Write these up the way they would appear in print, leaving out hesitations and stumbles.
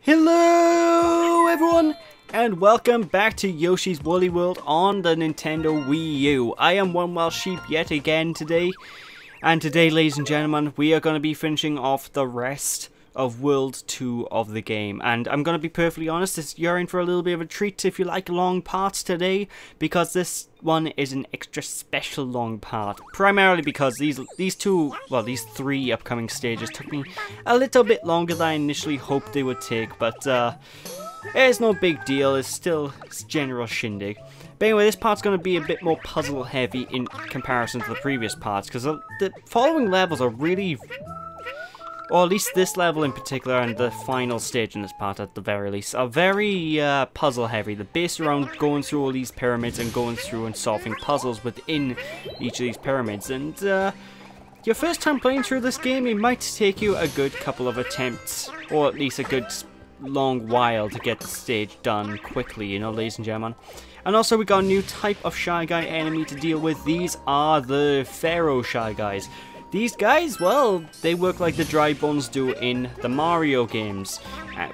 Hello everyone, and welcome back to Yoshi's Woolly World on the Nintendo Wii U. I am One Wild Sheep yet again today, and today, ladies and gentlemen, we are going to be finishing off the rest of World 2 of the game. And I'm going to be perfectly honest, you're in for a little bit of a treat if you like long parts today, because this one is an extra special long part. Primarily because these three upcoming stages took me a little bit longer than I initially hoped they would take, but it's no big deal, it's still general shindig. But anyway, this part's going to be a bit more puzzle heavy in comparison to the previous parts, because the following levels are really, or at least this level in particular and the final stage in this part at the very least, are very puzzle heavy. They're based around going through all these pyramids and going through and solving puzzles within each of these pyramids. And your first time playing through this game, it might take you a good couple of attempts, or at least a good long while to get the stage done quickly, you know, ladies and gentlemen. And also we got a new type of Shy Guy enemy to deal with. These are the Pharaoh Shy Guys. These guys, well, they work like the dry bones do in the Mario games,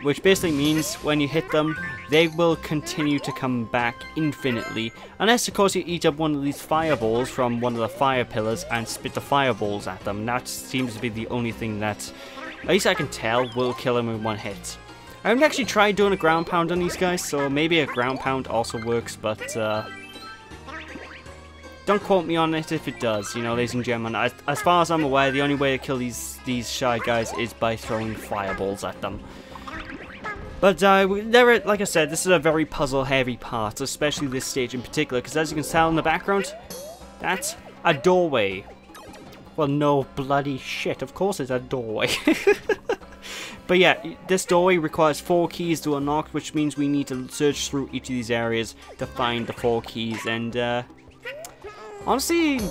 which basically means when you hit them, they will continue to come back infinitely, unless of course you eat up one of these fireballs from one of the fire pillars and spit the fireballs at them. That seems to be the only thing that, at least I can tell, will kill them in one hit. I haven't actually tried doing a ground pound on these guys, so maybe a ground pound also works, but don't quote me on it if it does, you know, ladies and gentlemen. As far as I'm aware, the only way to kill these Shy Guys is by throwing fireballs at them. But like I said, this is a very puzzle-heavy part, especially this stage in particular, because as you can tell in the background, that's a doorway. Well, no bloody shit, of course it's a doorway. But yeah, this doorway requires 4 keys to unlock, which means we need to search through each of these areas to find the 4 keys, and honestly,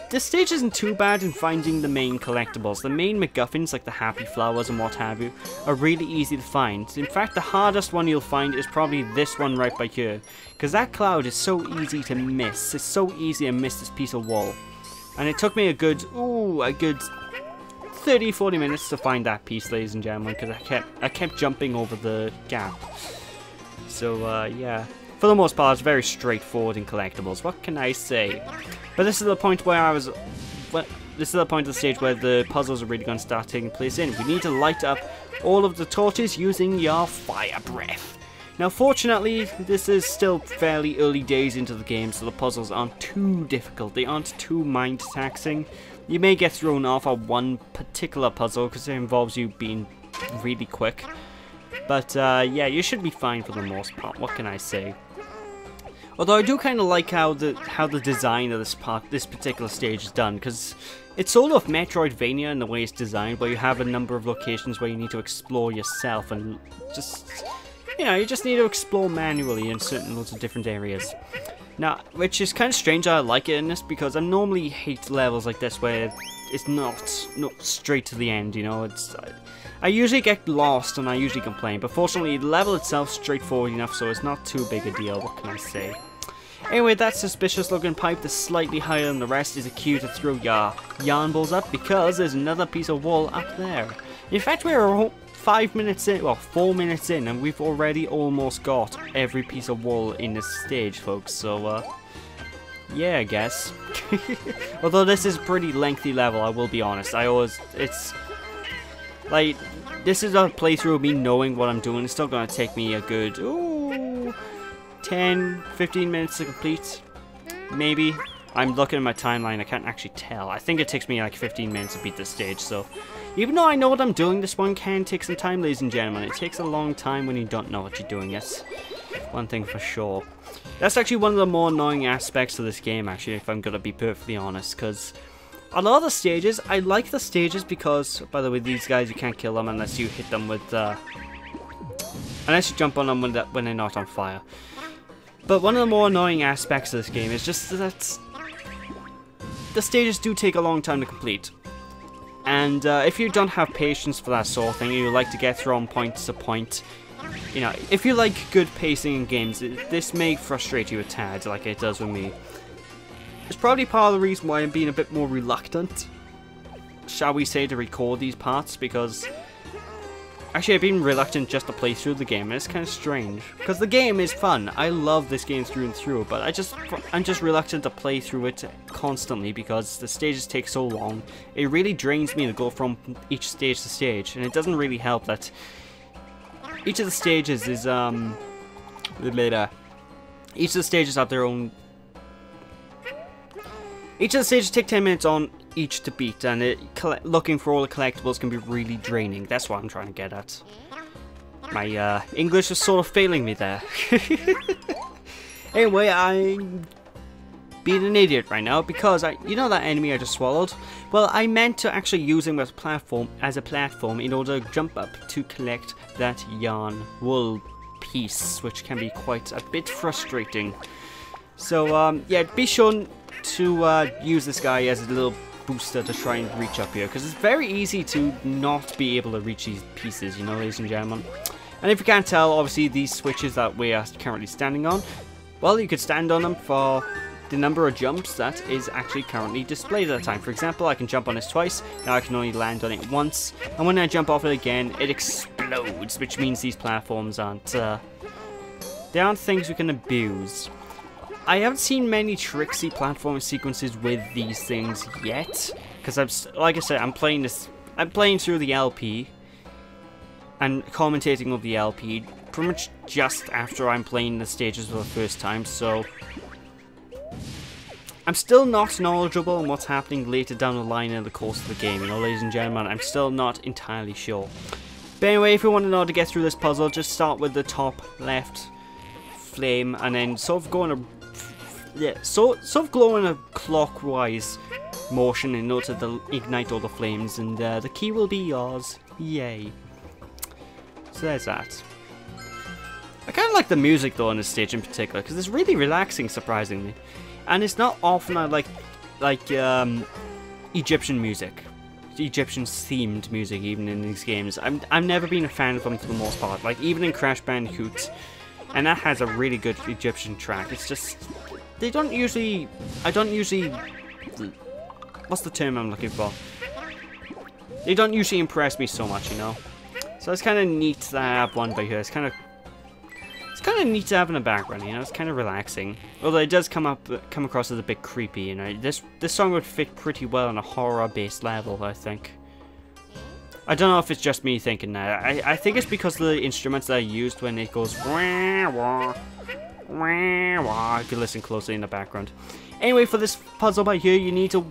this stage isn't too bad in finding the main collectibles. The main MacGuffins, like the happy flowers and what have you, are really easy to find. In fact, the hardest one you'll find is probably this one right by here, because that cloud is so easy to miss. It's so easy to miss this piece of wall. And it took me a good 30-40 minutes to find that piece, ladies and gentlemen, because I kept jumping over the gap. So yeah, for the most part it's very straightforward in collectibles, what can I say? But this is the point where this is the point of the stage where the puzzles are really going to start taking place in. We need to light up all of the torches using your fire breath. Now fortunately, this is still fairly early days into the game, so the puzzles aren't too difficult, they aren't too mind taxing. You may get thrown off on one particular puzzle because it involves you being really quick. But yeah, you should be fine for the most part, what can I say? Although I do kind of like how the design of this particular stage is done, because it's sort of Metroidvania in the way it's designed, where you have a number of locations where you need to explore yourself and just, you know, you just need to explore manually in certain lots of different areas. Now, which is kind of strange I like it in this, because I normally hate levels like this where it's not straight to the end, you know. I usually get lost and I usually complain, but fortunately the level itself is straightforward enough, so it's not too big a deal, what can I say. Anyway, that suspicious looking pipe that's slightly higher than the rest is a cue to throw your yarn balls up, because there's another piece of wall up there. In fact, we're 4 minutes in, and we've already almost got every piece of wall in this stage, folks, so yeah, I guess. Although this is a pretty lengthy level, I will be honest. It's like, this is a playthrough of me knowing what I'm doing. It's still going to take me a good 10-15 minutes to complete, maybe. I'm looking at my timeline, I can't actually tell. I think it takes me like 15 minutes to beat this stage, so even though I know what I'm doing, this one can take some time, ladies and gentlemen. It takes a long time when you don't know what you're doing, yes. One thing for sure. That's actually one of the more annoying aspects of this game, actually, if I'm going to be perfectly honest, because a lot of the stages, I like the stages because, by the way, these guys, you can't kill them unless you hit them with, unless you jump on them when they're not on fire. But one of the more annoying aspects of this game is just that the stages do take a long time to complete. And if you don't have patience for that sort of thing, you like to get thrown point to point, you know, if you like good pacing in games, this may frustrate you a tad, like it does with me. It's probably part of the reason why I'm being a bit more reluctant, shall we say, to record these parts, because Actually, I've been reluctant just to play through the game, and it's kind of strange. Because the game is fun. I love this game through and through, but I'm just reluctant to play through it constantly because the stages take so long. It really drains me to go from each stage to stage, and it doesn't really help that each of the stages is, each of the stages have their own... Each of the stages take 10 minutes on each to beat, and looking for all the collectibles can be really draining. That's what I'm trying to get at. My English is sort of failing me there. Anyway, I'm being an idiot right now because you know that enemy I just swallowed? Well, I meant to actually use him as a platform in order to jump up to collect that yarn wool piece, which can be quite a bit frustrating. So yeah, be sure to use this guy as a little booster to try and reach up here, because it's very easy to not be able to reach these pieces, you know, ladies and gentlemen. And if you can't tell, obviously these switches that we are currently standing on, well, you could stand on them for the number of jumps that is actually currently displayed at a time. For example, I can jump on this twice, now I can only land on it once, and when I jump off it again, it explodes, which means these platforms aren't, they aren't things we can abuse. I haven't seen many tricksy platforming sequences with these things yet, because like I said, I'm playing through the LP and commentating over the LP pretty much just after I'm playing the stages for the first time, so I'm still not knowledgeable on what's happening later down the line in the course of the game, you know, ladies and gentlemen. I'm still not entirely sure. But anyway, if you want to know how to get through this puzzle, just start with the top left flame and then sort of go in a glow in a clockwise motion in order to ignite all the flames, and the key will be yours. Yay. So there's that. I kind of like the music though on this stage in particular, because it's really relaxing, surprisingly. And it's not often I like Egyptian music. Egyptian themed music even in these games. I've never been a fan of them for the most part. Like even in Crash Bandicoot, and that has a really good Egyptian track. It's just I don't usually what's the term I'm looking for? They don't usually impress me so much, you know. So it's kind of neat to have one by here. It's kind of neat to have in the background, you know. It's kind of relaxing. Although it does come across as a bit creepy, you know. This song would fit pretty well on a horror-based level, I think. I don't know if it's just me thinking that. I think it's because of the instruments that I used when it goes wah, wah, wah, wah. You can listen closely in the background. Anyway, for this puzzle by here, you need to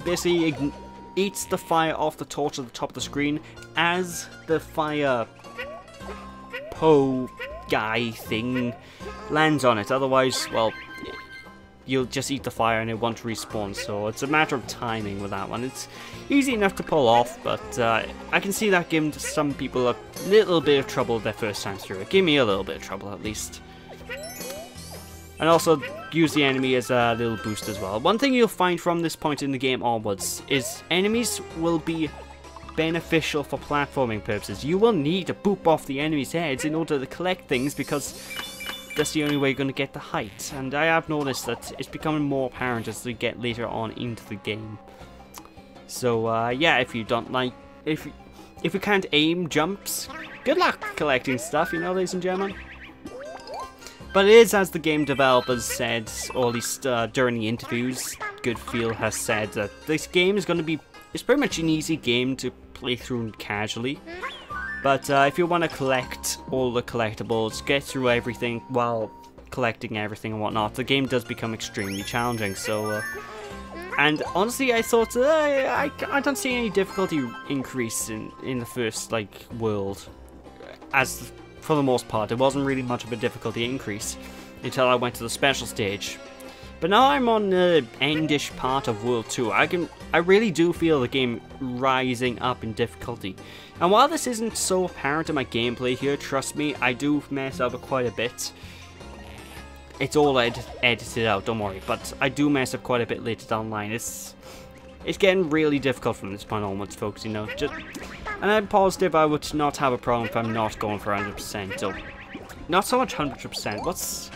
basically eat the fire off the torch at the top of the screen as the fire guy thing lands on it. Otherwise, well, you'll just eat the fire and it won't respawn. So it's a matter of timing with that one. It's easy enough to pull off, but I can see that giving some people a little bit of trouble their first time through. It gave me a little bit of trouble at least. And also use the enemy as a little boost as well. One thing you'll find from this point in the game onwards is enemies will be beneficial for platforming purposes. You will need to boop off the enemies' heads in order to collect things, because that's the only way you're going to get the height. And I have noticed that it's becoming more apparent as we get later on into the game. So yeah, if you don't like, if you can't aim jumps, good luck collecting stuff, you know, ladies and gentlemen. But it is, as the game developers said, or at least during the interviews, Goodfield has said that this game is going to be, it's pretty much an easy game to play through casually. But if you want to collect all the collectibles, get through everything while collecting everything and whatnot, the game does become extremely challenging. So, and honestly, I thought I don't see any difficulty increase in the first world, as for the most part, it wasn't really much of a difficulty increase until I went to the special stage. But now I'm on the endish part of World 2. I really do feel the game rising up in difficulty. And while this isn't so apparent in my gameplay here, trust me, I do mess up quite a bit. It's all edited out, don't worry. But I do mess up quite a bit later down the line. It's getting really difficult from this point onwards, folks, you know. And I'm positive I would not have a problem if I'm not going for 100%. So, not so much 100%. What's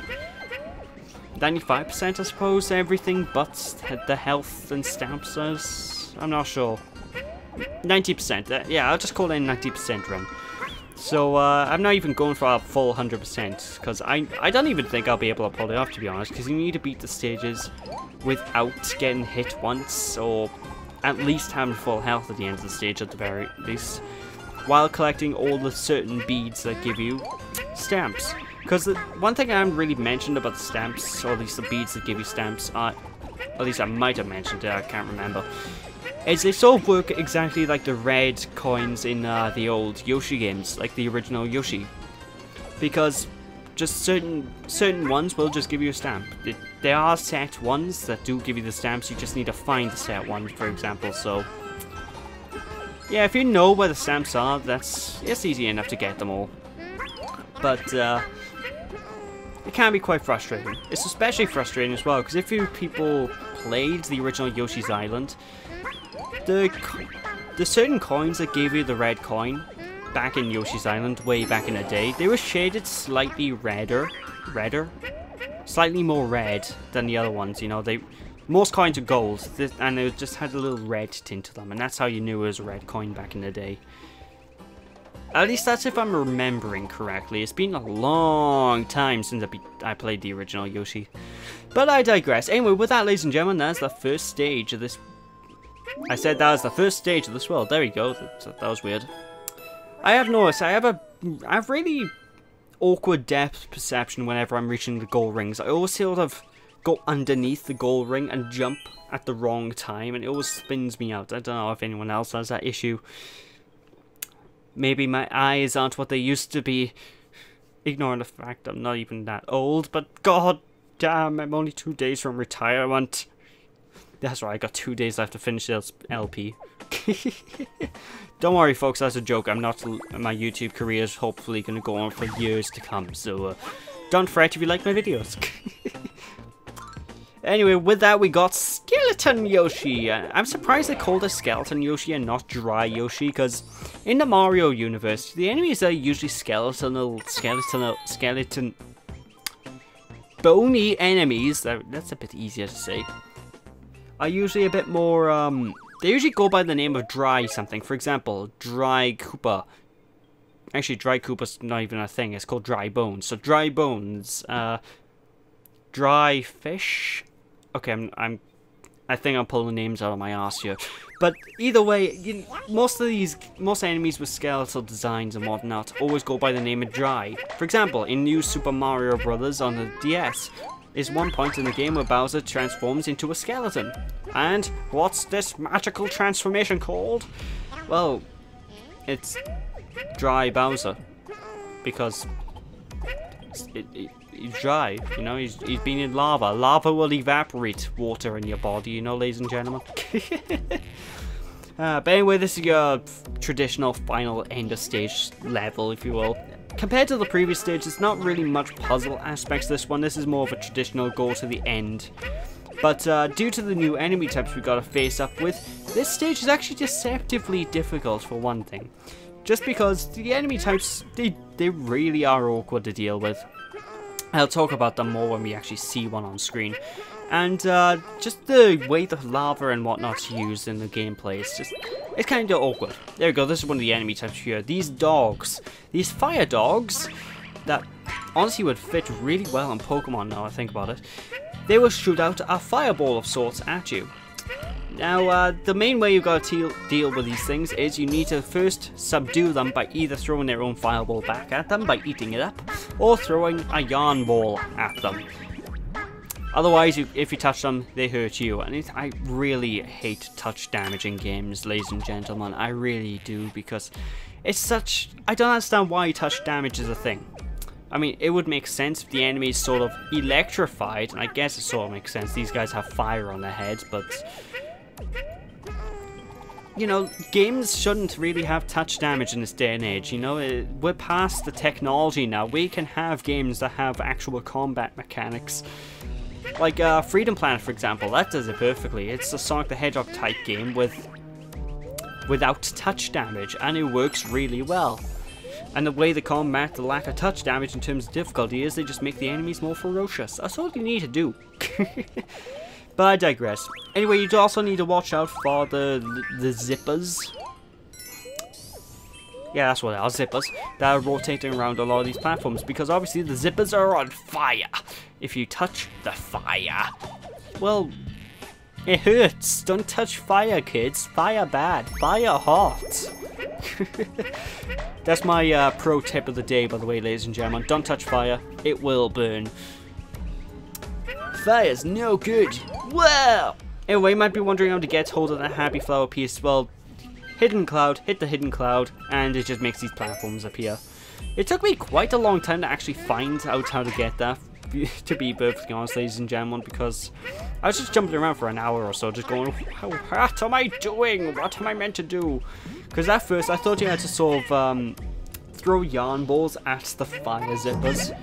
95%, I suppose, everything but the health and stamps. I'm not sure. 90%. Yeah, I'll just call it a 90% run. So I'm not even going for a full 100% because I don't even think I'll be able to pull it off, to be honest, because you need to beat the stages without getting hit once, or at least having full health at the end of the stage at the very least, while collecting all the certain beads that give you stamps. Because one thing I haven't really mentioned about the stamps, or at least the beads that give you stamps, at least I might have mentioned it, I can't remember, is they sort of work exactly like the red coins in the old Yoshi games, like the original Yoshi. Because just certain ones will just give you a stamp. There are set ones that do give you the stamps, you just need to find the set ones, for example, so... yeah, if you know where the stamps are, it's easy enough to get them all. But, it can be quite frustrating. It's especially frustrating as well, because if you people played the original Yoshi's Island, the certain coins that gave you the red coin back in Yoshi's Island way back in the day, they were shaded slightly redder, slightly more red than the other ones, you know. Most coins are gold, and it just had a little red tint to them, and that's how you knew it was a red coin back in the day. At least that's if I'm remembering correctly. It's been a long time since I played the original Yoshi. But I digress. Anyway, with that, ladies and gentlemen, that's the first stage of this... I said that was the first stage of this world. There we go. That was weird. I have noticed I have really awkward depth perception whenever I'm reaching the goal rings. I always sort of go underneath the goal ring and jump at the wrong time, and it always spins me out. I don't know if anyone else has that issue. Maybe my eyes aren't what they used to be. Ignoring the fact I'm not even that old, but god damn, I'm only 2 days from retirement. That's right, I got 2 days left to finish this LP. Don't worry folks, that's a joke. My YouTube career is hopefully going to go on for years to come, so don't fret if you like my videos. Anyway, with that we got Skeleton Yoshi. I'm surprised they called it Skeleton Yoshi and not Dry Yoshi, because in the Mario universe, the enemies are usually skeleton, bony enemies, that's a bit easier to say, are usually a bit more, they usually go by the name of Dry something. For example, Dry Koopa. Actually, Dry Koopa's not even a thing, it's called Dry Bones. So Dry Bones, Dry Fish. Okay, I think I'm pulling names out of my ass here. But either way, most enemies with skeletal designs and whatnot always go by the name of Dry. For example, in New Super Mario Bros. On the DS, is one point in the game where Bowser transforms into a skeleton. And what's this magical transformation called? Well, it's Dry Bowser. Because he's dry, you know, he's been in lava. Lava will evaporate water in your body, you know, ladies and gentlemen. But anyway, this is your traditional final end of stage level, if you will. Compared to the previous stage, there's not really much puzzle aspects to this one. This is more of a traditional go to the end. But due to the new enemy types we gotta face up with, this stage is actually deceptively difficult for one thing. Just because the enemy types, they really are awkward to deal with. I'll talk about them more when we actually see one on screen. And just the way the lava and whatnot's used in the gameplay, it's kind of awkward. There we go, this is one of the enemy types here. These dogs, these fire dogs, that honestly would fit really well in Pokemon now I think about it. They will shoot out a fireball of sorts at you. Now, the main way you've got to deal with these things is you need to first subdue them by either throwing their own fireball back at them by eating it up, or throwing a yarn ball at them. Otherwise, if you touch them, they hurt you. And I really hate touch damage in games, ladies and gentlemen. I really do, because it's such... I don't understand why touch damage is a thing. I mean, it would make sense if the enemy is sort of electrified, and I guess it sort of makes sense. These guys have fire on their heads, but... you know, games shouldn't really have touch damage in this day and age, you know, we're past the technology now. We can have games that have actual combat mechanics. Like Freedom Planet, for example, that does it perfectly. It's a Sonic the Hedgehog type game without touch damage, and it works really well. And the way they combat the lack of touch damage in terms of difficulty is they just make the enemies more ferocious. That's all you need to do. But I digress. Anyway, you also need to watch out for the zippers. Yeah, that's what they are, zippers. That are rotating around a lot of these platforms, because obviously the zippers are on fire. If you touch the fire, well, it hurts. Don't touch fire, kids. Fire bad. Fire hot. That's my pro tip of the day, by the way, ladies and gentlemen. Don't touch fire. It will burn. Fire's no good. Wow! Anyway, you might be wondering how to get hold of that happy flower piece. Well, hidden cloud, hit the hidden cloud, and it just makes these platforms appear. It took me quite a long time to actually find out how to get that, to be perfectly honest, ladies and gentlemen, because I was just jumping around for an hour or so, just going, what am I doing? What am I meant to do? Because at first I thought you had to sort of throw yarn balls at the fire zippers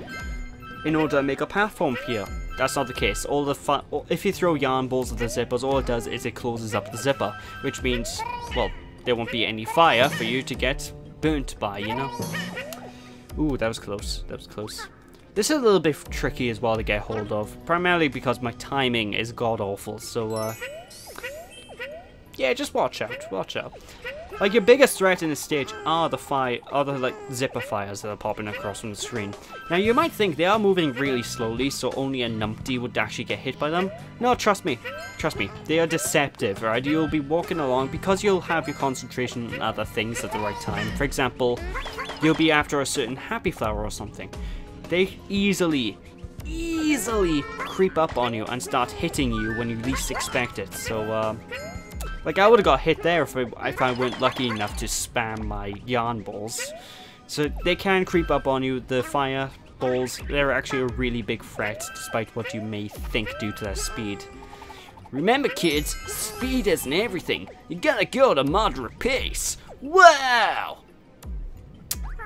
in order to make a platform appear. That's not the case. If you throw yarn balls at the zippers, all it does is it closes up the zipper, which means, well, there won't be any fire for you to get burnt by, you know? Ooh, that was close. That was close. This is a little bit tricky as well to get hold of, primarily because my timing is god-awful, so, yeah, just watch out, watch out. Like, your biggest threat in this stage are the zipper fires that are popping across from the screen. Now, you might think they are moving really slowly, so only a numpty would actually get hit by them. No, trust me, they are deceptive, right? You'll be walking along because you'll have your concentration on other things at the right time. For example, you'll be after a certain happy flower or something. They easily creep up on you and start hitting you when you least expect it, so, like, I would have got hit there if I weren't lucky enough to spam my yarn balls. So they can creep up on you. The fire balls, they're actually a really big threat, despite what you may think due to their speed. Remember, kids, speed isn't everything. You gotta go at a moderate pace. Wow!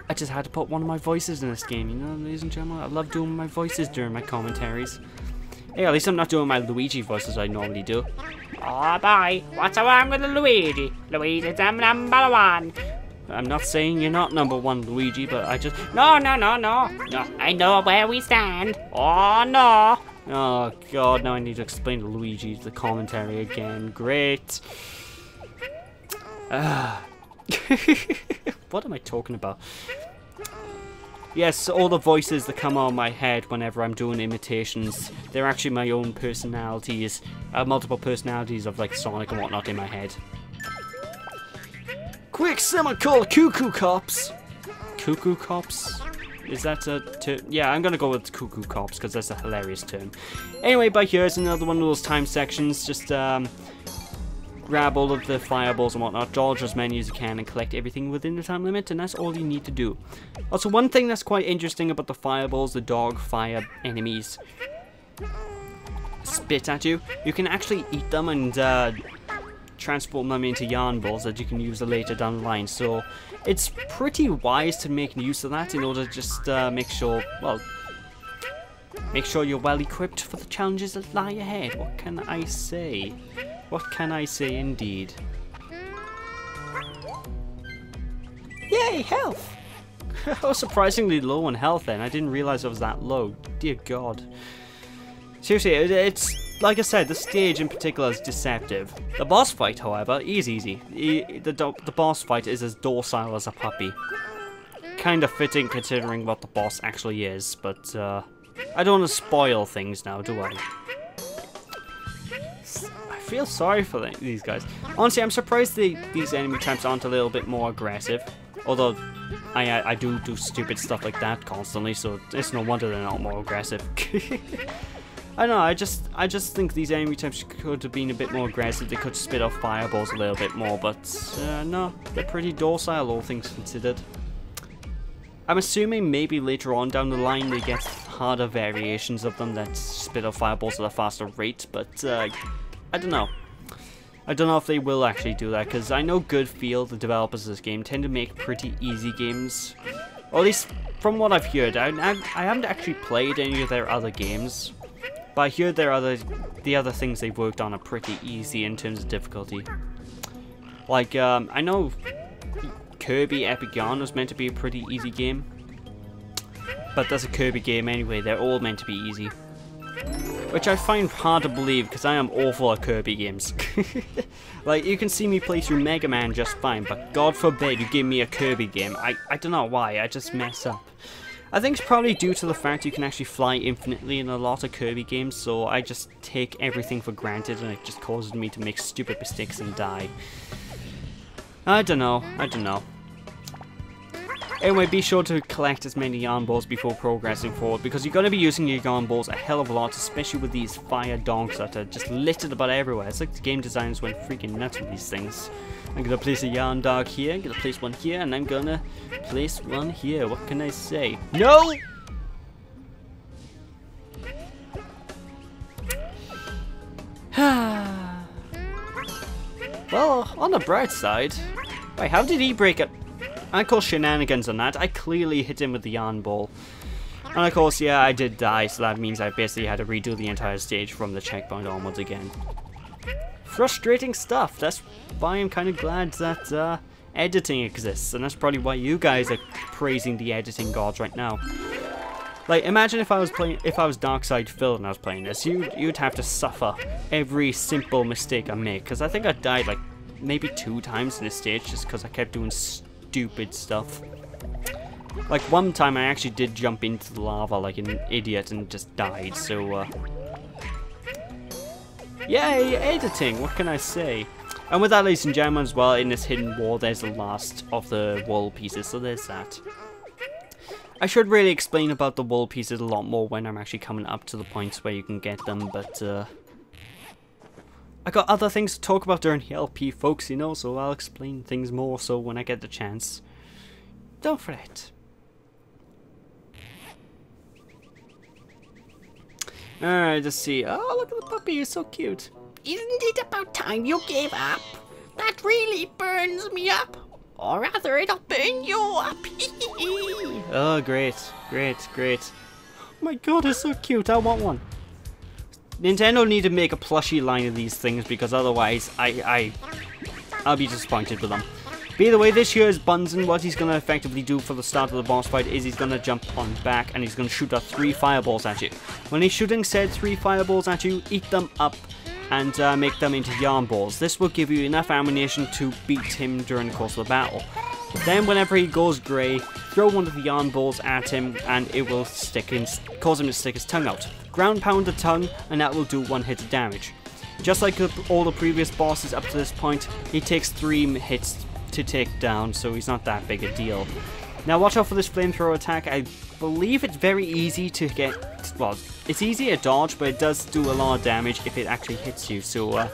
I just had to put one of my voices in this game, you know, ladies and gentlemen. I love doing my voices during my commentaries. Hey, at least I'm not doing my Luigi voice as I normally do. Oh boy, what's wrong with Luigi? Luigi's number one. I'm not saying you're not number one, Luigi, but I just... No, I know where we stand. Oh, no. Oh, God, now I need to explain to Luigi the commentary again. Great. What am I talking about? Yes, all the voices that come out of my head whenever I'm doing imitations, they're actually my own personalities, multiple personalities of like Sonic and whatnot in my head. Quick, someone call Cuckoo Cops! Cuckoo Cops? Is that a term? Yeah, I'm gonna go with Cuckoo Cops because that's a hilarious term. Anyway, by here's another one of those time sections, just grab all of the fireballs and whatnot, dodge as many as you can, and collect everything within the time limit, and that's all you need to do. Also, one thing that's quite interesting about the fireballs, the dog fire enemies spit at you, you can actually eat them and transform them into yarn balls that you can use later down the line. So it's pretty wise to make use of that in order to just make sure you're well equipped for the challenges that lie ahead. What can I say? What can I say indeed? Yay, health! I was surprisingly low on health then. I didn't realize I was that low. Dear God. Seriously, it's like I said, the stage in particular is deceptive. The boss fight, however, is easy. The boss fight is as docile as a puppy. Kind of fitting considering what the boss actually is, but I don't want to spoil things now, do I? I feel sorry for these guys. Honestly, I'm surprised these enemy types aren't a little bit more aggressive. Although, I do stupid stuff like that constantly, so it's no wonder they're not more aggressive. I don't know, I just think these enemy types could have been a bit more aggressive. They could spit off fireballs a little bit more, but no, they're pretty docile, all things considered. I'm assuming maybe later on down the line they get harder variations of them that spit off fireballs at a faster rate, but I don't know. I don't know if they will actually do that, because I know Good Feel, the developers of this game, tend to make pretty easy games. Or at least from what I've heard. I haven't actually played any of their other games, but I hear the other things they've worked on are pretty easy in terms of difficulty. Like, I know Kirby Epic Yarn was meant to be a pretty easy game, but that's a Kirby game anyway, they're all meant to be easy. which I find hard to believe because I am awful at Kirby games. Like, you can see me play through Mega Man just fine, but God forbid you give me a Kirby game. I don't know why, I just mess up. I think it's probably due to the fact you can actually fly infinitely in a lot of Kirby games, so I just take everything for granted and it just causes me to make stupid mistakes and die. I don't know. Anyway, be sure to collect as many yarn balls before progressing forward, because you're going to be using your yarn balls a hell of a lot, especially with these fire donks that are just littered about everywhere. It's like the game designers went freaking nuts with these things. I'm going to place a yarn dog here, I'm going to place one here, and I'm going to place one here. What can I say? No! Well, on the bright side... Wait, how did he break it? I call shenanigans on that. I clearly hit him with the yarn ball. And of course, yeah, I did die, so that means I basically had to redo the entire stage from the checkpoint onwards again. Frustrating stuff. That's why I'm kind of glad that editing exists, and that's probably why you guys are praising the editing gods right now. Like, imagine if I was Dark Side Phil and I was playing this, you'd have to suffer every simple mistake I make, because I think I died like maybe 2 times in this stage just because I kept doing stupid stuff. Like, one time I actually did jump into the lava like an idiot and just died, so yay, editing, what can I say? And with that, ladies and gentlemen, as well, in this hidden wall, there's the last of the wall pieces, so there's that. I should really explain about the wall pieces a lot more when I'm actually coming up to the points where you can get them, but I got other things to talk about during the LP, folks, you know, so I'll explain things more so when I get the chance. Don't fret. Alright, let's see. Oh, look at the puppy, he's so cute. Isn't it about time you gave up? That really burns me up. Or rather, it'll burn you up. Oh, great. Oh my god, it's so cute. I want one. Nintendo need to make a plushie line of these things, because otherwise I'll be disappointed with them. But either way, this here is Bunsen. What he's going to effectively do for the start of the boss fight is he's going to jump on back and he's going to shoot out 3 fireballs at you. When he's shooting said 3 fireballs at you, eat them up and make them into yarn balls. This will give you enough ammunition to beat him during the course of the battle. Then whenever he goes grey, throw one of the yarn balls at him and it will cause him to stick his tongue out. Ground pound the tongue and that will do 1 hit of damage. Just like all the previous bosses up to this point, he takes 3 hits to take down, so he's not that big a deal. Now watch out for this flamethrower attack. I believe it's very easy to get, well, it's easy to dodge, but it does do a lot of damage if it actually hits you, so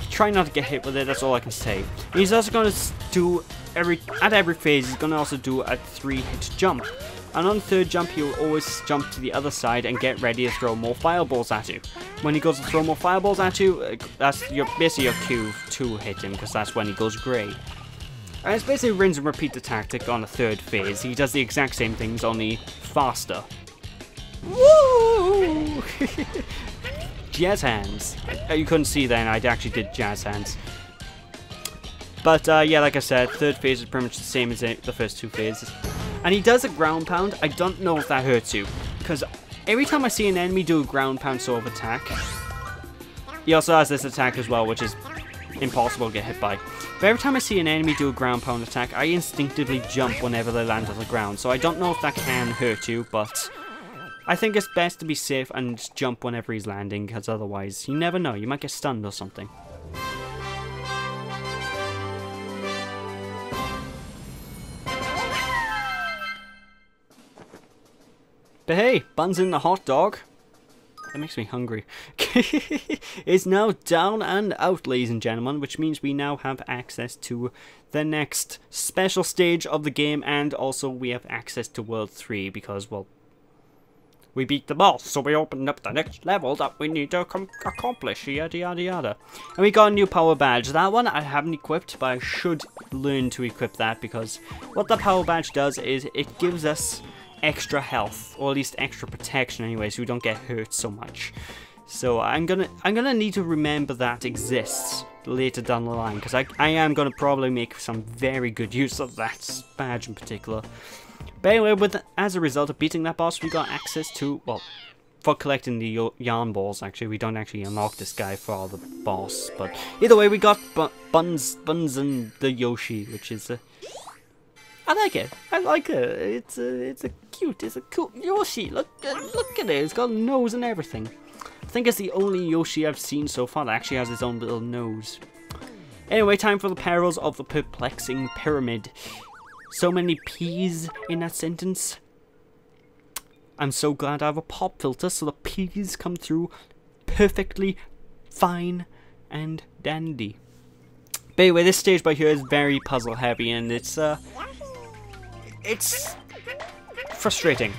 try not to get hit with it, that's all I can say. He's also going to do, at every phase, he's going to also do a 3-hit jump. And on the 3rd jump, he'll always jump to the other side and get ready to throw more fireballs at you. When he goes to throw more fireballs at you, that's basically your cue to hit him, because that's when he goes grey. And it's basically rinse and repeat the tactic on the 3rd phase. He does the exact same things, only faster. Woo! Jazz hands. You couldn't see then, I actually did jazz hands. But yeah, like I said, 3rd phase is pretty much the same as the first 2 phases. And he does a ground pound. I don't know if that hurts you, because every time I see an enemy do a ground pound sort of attack, he also has this attack as well, which is impossible to get hit by. But every time I see an enemy do a ground pound attack, I instinctively jump whenever they land on the ground. So I don't know if that can hurt you, but I think it's best to be safe and just jump whenever he's landing, because otherwise, you never know, you might get stunned or something. But hey, Bunsen the hot dog, that makes me hungry, is now down and out, ladies and gentlemen, which means we now have access to the next special stage of the game, and also we have access to World 3, because, well, we beat the boss, so we opened up the next level that we need to accomplish, yada yada yada. And we got a new power badge. That one I haven't equipped, but I should learn to equip that, because what the power badge does is it gives us extra health, or at least extra protection anyway, so we don't get hurt so much. So I'm gonna need to remember that exists later down the line, because I am gonna probably make some very good use of that badge in particular. But anyway, as a result of beating that boss, we got access to, well, for collecting the yarn balls. Actually, we don't actually unlock this guy for the boss, but either way, we got Buns and the Yoshi, which is I like it. I like it. It's a cool Yoshi. Look at it. It's got a nose and everything. I think it's the only Yoshi I've seen so far that actually has its own little nose. Anyway, time for the perils of the perplexing pyramid. So many P's in that sentence. I'm so glad I have a pop filter so the P's come through perfectly fine and dandy. But anyway, this stage by here is very puzzle heavy, and it's frustrating.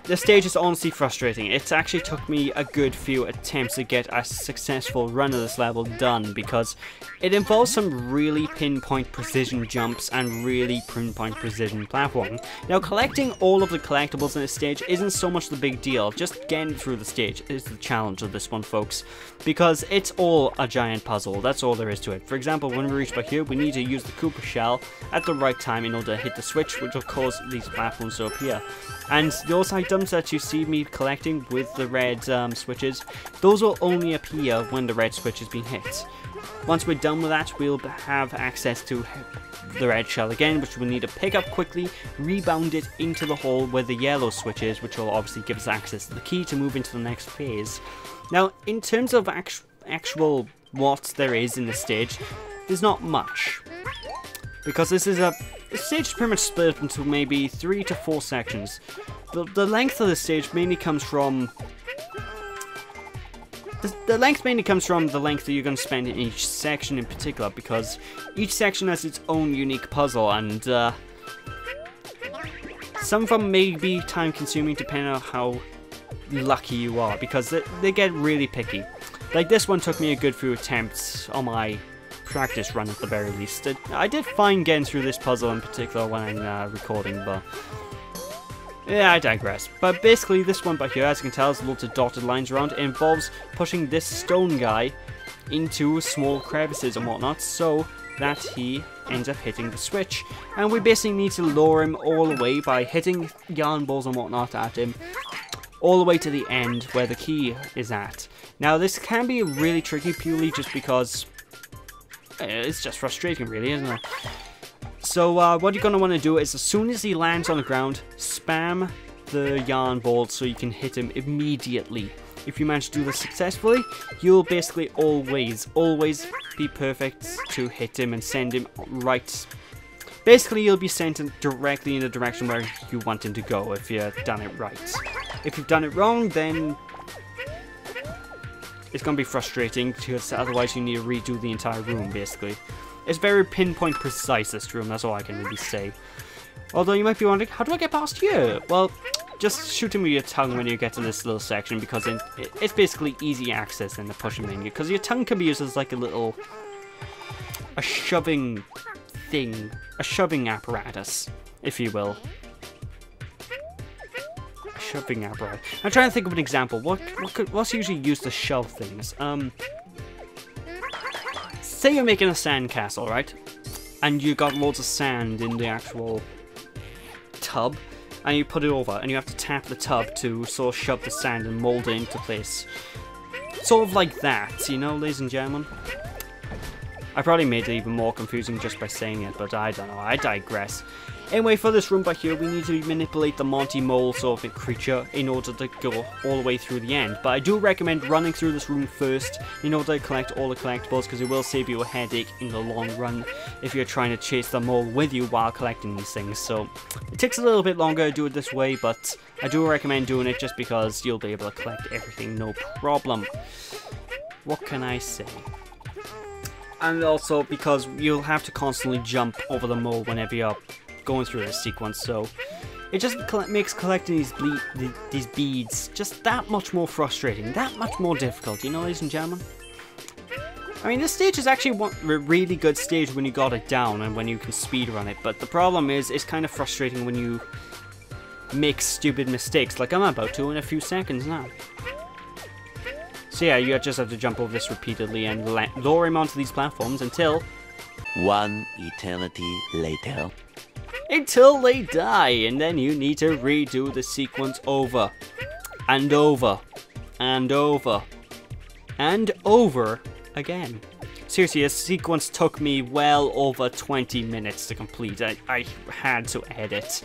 The stage is honestly frustrating. It actually took me a good few attempts to get a successful run of this level done, because it involves some really pinpoint precision jumps and really pinpoint precision platforming. Now, collecting all of the collectibles in this stage isn't so much the big deal. Just getting through the stage is the challenge of this one, folks, because it's all a giant puzzle. That's all there is to it. For example, when we reach back here, we need to use the Koopa shell at the right time in order to hit the switch, which will cause these platforms to appear. And those items that you see me collecting with the red switches, those will only appear when the red switch has been hit. Once we're done with that, we'll have access to the red shell again, which we'll need to pick up quickly, rebound it into the hole where the yellow switch is, which will obviously give us access to the key to move into the next phase. Now, in terms of actual what there is in this stage, there's not much, because this stage is pretty much split up into maybe 3 to 4 sections. The length of the stage mainly comes from the length that you're going to spend in each section in particular, because each section has its own unique puzzle, and some of them may be time consuming depending on how lucky you are, because they get really picky. Like, this one took me a good few attempts on my practice run at the very least. I did fine getting through this puzzle in particular when I'm recording, but yeah, I digress. But basically, this one back here, as you can tell, has lots of dotted lines around. It involves pushing this stone guy into small crevices and whatnot, so that he ends up hitting the switch. And we basically need to lure him all the way by hitting yarn balls and whatnot at him, all the way to the end where the key is at. Now, this can be really tricky purely just because it's just frustrating, really, isn't it? So what you're going to want to do is, as soon as he lands on the ground, spam the yarn ball so you can hit him immediately. If you manage to do this successfully, you'll basically always be perfect to hit him and send him right. Basically, you'll be sent directly in the direction where you want him to go if you've done it right. If you've done it wrong, then it's going to be frustrating, because otherwise you need to redo the entire room, basically. It's very pinpoint precise, this room, that's all I can really say. Although you might be wondering, how do I get past here? Well, just shoot him with your tongue when you get to this little section, because it's basically easy access in the pushing menu, because your tongue can be used as like a shoving thing, a shoving apparatus, if you will. Shoving apparatus. I'm trying to think of an example. What's usually used to shove things? Say you're making a sand castle, right? And you got loads of sand in the actual tub, and you put it over, and you have to tap the tub to sort of shove the sand and mold it into place. Sort of like that, you know, ladies and gentlemen? I probably made it even more confusing just by saying it, but I don't know, I digress. Anyway, for this room back here, we need to manipulate the Monty Mole sort of creature in order to go all the way through the end. But I do recommend running through this room first in order to collect all the collectibles, because it will save you a headache in the long run if you're trying to chase the mole with you while collecting these things. So it takes a little bit longer to do it this way, but I do recommend doing it just because you'll be able to collect everything, no problem. What can I say? And also because you'll have to constantly jump over the mole whenever you're going through this sequence, so it just makes collecting these beads just that much more frustrating, that much more difficult, you know, ladies and gentlemen? I mean, this stage is actually a really good stage when you got it down and when you can speedrun it, but the problem is, it's kind of frustrating when you make stupid mistakes, like I'm about to in a few seconds now. So yeah, you just have to jump over this repeatedly and lower him onto these platforms until... One eternity later. Until they die, and then you need to redo the sequence over and over and over. And over again. Seriously, this sequence took me well over 20 minutes to complete. I had to edit.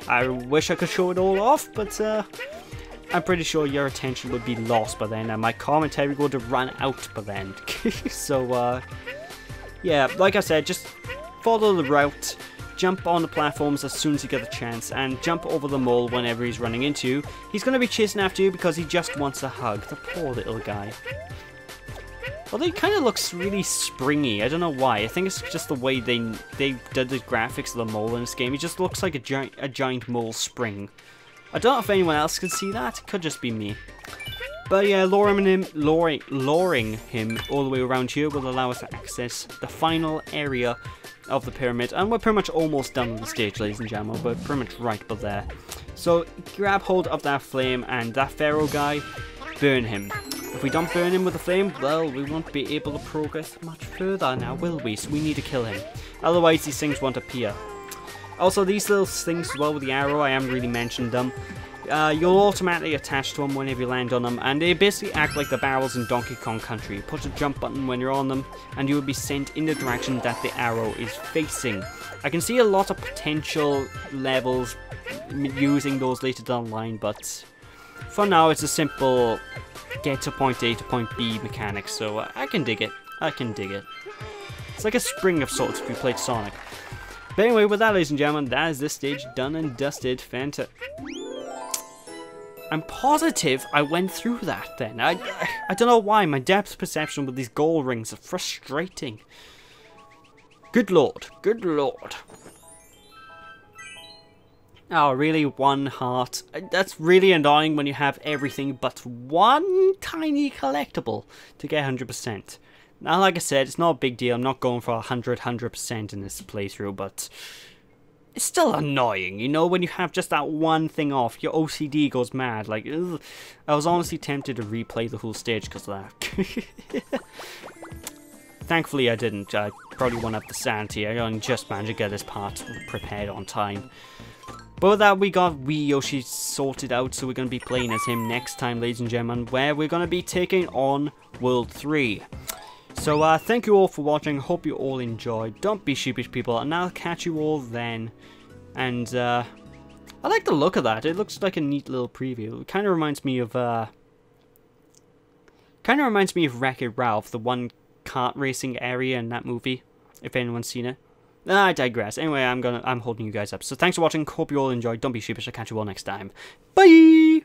I wish I could show it all off, but I'm pretty sure your attention would be lost by then, and my commentary would have run out by then. So, yeah, like I said, just follow the route, jump on the platforms as soon as you get the chance, and jump over the mole whenever he's running into you. He's going to be chasing after you because he just wants a hug. The poor little guy. Although he kind of looks really springy. I don't know why. I think it's just the way they did the graphics of the mole in this game. He just looks like a giant mole spring. I don't know if anyone else can see that. It could just be me. But yeah, luring him all the way around here will allow us to access the final area of the pyramid. And we're pretty much almost done with the stage, ladies and gentlemen. We're pretty much right up there. So grab hold of that flame, and that pharaoh guy, burn him. If we don't burn him with the flame, well, we won't be able to progress much further now, will we? So we need to kill him. Otherwise, these things won't appear. Also, these little things as well with the arrow, I haven't really mentioned them. You'll automatically attach to them whenever you land on them, and they basically act like the barrels in Donkey Kong Country. You push the jump button when you're on them, and you will be sent in the direction that the arrow is facing. I can see a lot of potential levels using those later down the line, but for now, it's a simple get to point A to point B mechanic, so I can dig it. I can dig it. It's like a spring of sorts if you played Sonic. But anyway, with that, ladies and gentlemen, that is this stage done and dusted. I'm positive I went through that then. I don't know why. My depth perception with these goal rings are frustrating. Good lord. Good lord. Oh, really? One heart? That's really annoying when you have everything but one tiny collectible to get 100%. Now, like I said, it's not a big deal. I'm not going for 100% in this playthrough, but it's still annoying, you know, when you have just that one thing off. Your OCD goes mad. Like, ugh. I was honestly tempted to replay the whole stage because of that. Thankfully, I didn't. I probably won't have the sanity. I only just managed to get this part prepared on time. But with that, we got Wii Yoshi sorted out, so we're going to be playing as him next time, ladies and gentlemen, where we're going to be taking on World 3. So, thank you all for watching. Hope you all enjoyed. Don't be sheepish, people, and I'll catch you all then. And, I like the look of that. It looks like a neat little preview. It kind of reminds me of, Wreck-It Ralph, the one kart racing area in that movie, if anyone's seen it. I digress. Anyway, I'm holding you guys up. So thanks for watching. Hope you all enjoyed. Don't be sheepish. I'll catch you all next time. Bye!